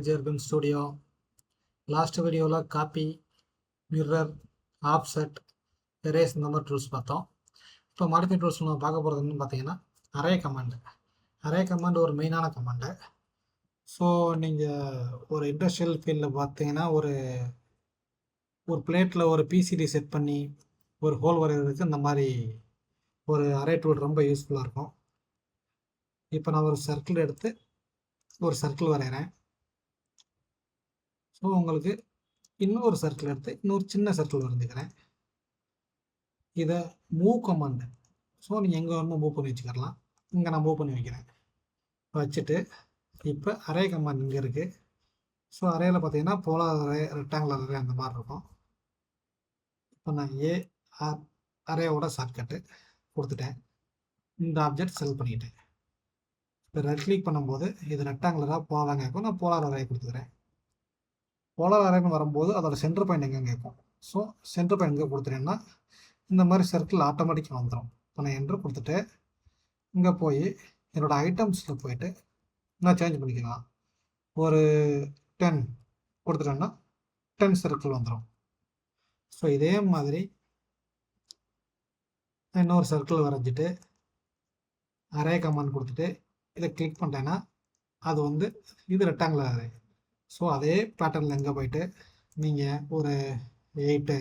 ஜெர்பின் studio. Last வீடியோவில் copy, mirror, offset, erase இந்த மாதிரி டூல்ஸ் பார்த்தோம். இப்போ மாடிஃபை டூல்ஸ் நம்ம பார்க்க போகிறதுன்னு பார்த்தீங்கன்னா அரே கமாண்டு. அரே கமாண்டு ஒரு மெயினான கமாண்டு. ஸோ நீங்கள் ஒரு இண்டஸ்ட்ரியல் ஃபீல்டில் பார்த்தீங்கன்னா ஒரு பிளேட்டில் ஒரு பிசிடி செட் பண்ணி ஒரு ஹோல் வரைகிறதுக்கு இந்த மாதிரி ஒரு அரே டூல் ரொம்ப யூஸ்ஃபுல்லாக இருக்கும். இப்போ நான் ஒரு சர்க்கிள் எடுத்து ஒரு சர்க்கிள் வரைகிறேன். ஸோ உங்களுக்கு இன்னொரு சர்க்கிள் எடுத்து இன்னொரு சின்ன சர்க்கிள் வரைஞ்சிக்கிறேன். இதை மூவ் கமாண்டு. ஸோ நீங்கள் எங்கே வேணுமோ மூவ் பண்ணி வச்சுக்கலாம். இங்கே நான் மூவ் பண்ணி வைக்கிறேன். வச்சுட்டு இப்போ அரே கமாண்ட் இங்கே இருக்குது. ஸோ அரேயில் பார்த்தீங்கன்னா போலார் அரே, ரெக்டாங்குலர் அரே அந்த மாதிரி இருக்கும். இப்போ நான் அரேவோட ஷார்ட்கட்டு கொடுத்துட்டேன். இந்த ஆப்ஜெக்ட் செலக்ட் பண்ணிக்கிட்டேன். இப்போ ரைட் கிளிக் பண்ணும்போது இது ரெக்டாங்குலராக போலாங்க கேட்கும். நான் போலார் அரே கொடுத்துக்கிறேன். போலார் அரேன்னு வரும்போது அதோட சென்டர் பாயிண்ட் எங்கே கேட்கும். ஸோ சென்டர் பாயிண்ட் எங்கே கொடுத்துட்டேன்னா இந்த மாதிரி சர்க்கிள் ஆட்டோமேட்டிக்காக வந்துடும். இப்போ நான் என்ட்ரு கொடுத்துட்டு இங்கே போய் என்னோடய ஐட்டம்ஸில் போயிட்டு நான் சேஞ்ச் பண்ணிக்கலாம். ஒரு 10 கொடுத்துட்டேன்னா 10 சர்க்கிள் வந்துடும். ஸோ இதே மாதிரி இன்னொரு சர்க்கிள் வரைஞ்சிட்டு அரே கமாண்ட் கொடுத்துட்டு இதை கிளிக் பண்ணிட்டேன்னா அது வந்து இது ரெக்டாங்குலர் அரே. ஸோ அதே பேட்டர்னில் எங்கே போயிட்டு நீங்கள் ஒரு 8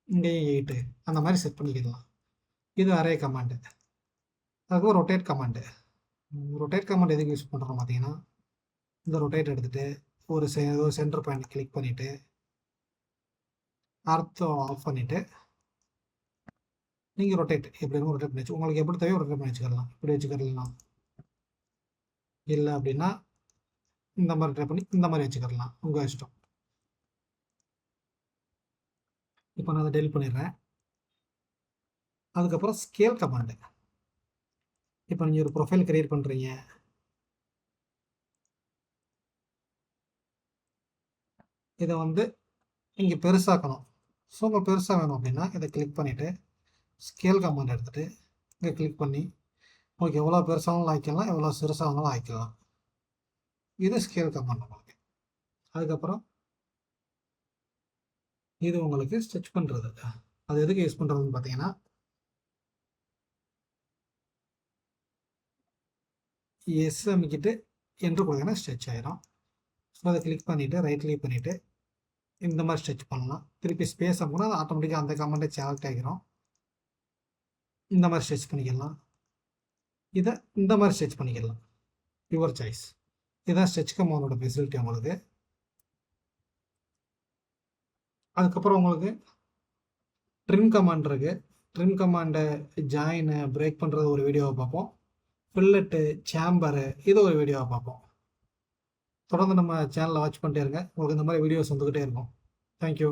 இங்கேயும் 8 அந்த மாதிரி செட் பண்ணிக்கலாம். இது அரே கமாண்டு. அதுக்கு ரொட்டேட் கமாண்டு. ரொட்டேட் கமாண்ட் எதுக்கு யூஸ் பண்ணுறோம் பார்த்தீங்கன்னா இந்த ரொட்டேட் எடுத்துகிட்டு ஒரு சென்டர் பாயிண்ட் கிளிக் பண்ணிவிட்டு அர்த்தம் ஆஃப் பண்ணிவிட்டு நீங்கள் ரொட்டேட் எப்படி இருக்கும் ரொட்டேட் பண்ணி வச்சு உங்களுக்கு எப்படி தேவையோ ரொட்டேட் பண்ணி வச்சுக்கலாம். இப்படி வச்சுக்கலாம். இல்லை அப்படின்னா இந்த மாதிரி ட்ரை பண்ணி இந்த மாதிரி வச்சுக்கலாம். உங்கள் இஷ்டம். இப்போ நான் அதை டெலிட் பண்ணிடுறேன். அதுக்கப்புறம் ஸ்கேல் கமாண்டு. இப்போ நீங்கள் ஒரு ப்ரொஃபைல் கிரியேட் பண்ணுறீங்க. இதை வந்து இங்கே பெருசாக்கணும். ஸோ உங்களுக்கு பெருசாக வேணும் அப்படின்னா இதை கிளிக் பண்ணிவிட்டு ஸ்கேல் கமாண்ட் எடுத்துகிட்டு இங்கே கிளிக் பண்ணி உங்களுக்கு எவ்வளோ பெருசாகவும் ஆக்கிக்கலாம், எவ்வளோ சிறுசாகவும் ஆக்கிக்கலாம். இது ஸ்கேல் கமாண்ட் உங்களுக்கு. அதுக்கப்புறம் இது உங்களுக்கு ஸ்டிச் பண்ணுறது. அது எதுக்கு யூஸ் பண்ணுறதுன்னு பார்த்தீங்கன்னா எஸ் அமைக்கிட்டு என்ட்ரு கொடுத்தீங்கன்னா ஸ்ட்ரெச் ஆகிடும். ஸோ அதை கிளிக் பண்ணிவிட்டு ரைட் கிளிக் பண்ணிவிட்டு இந்த மாதிரி ஸ்ட்ரெச் பண்ணலாம். திருப்பி ஸ்பேஸ் அப்படின்னா அது ஆட்டோமேட்டிக்காக அந்த கமாண்டே செலக்ட் ஆகிரும். இந்த மாதிரி ஸ்ட்ரெச் பண்ணிக்கலாம். இதை இந்த மாதிரி ஸ்ட்ரெச் பண்ணிக்கலாம். Your choice. இதுதான் ஸ்ட்ரெச் கமாண்டோட ஃபெசிலிட்டி உங்களுக்கு. அதுக்கப்புறம் உங்களுக்கு ட்ரிம் கமாண்ட் இருக்குது. ட்ரிம் கமாண்டை ஜாயினு பிரேக் பண்ணுறது ஒரு வீடியோவை பார்ப்போம். ஃபில்லட்டு, சேம்பரு இது ஒரு வீடியோவை பார்ப்போம். தொடர்ந்து நம்ம சேனலை வாட்ச் பண்ணிட்டே இருங்க. உங்களுக்கு இந்த மாதிரி வீடியோஸ் வந்துக்கிட்டே இருக்கும். தேங்க்யூ.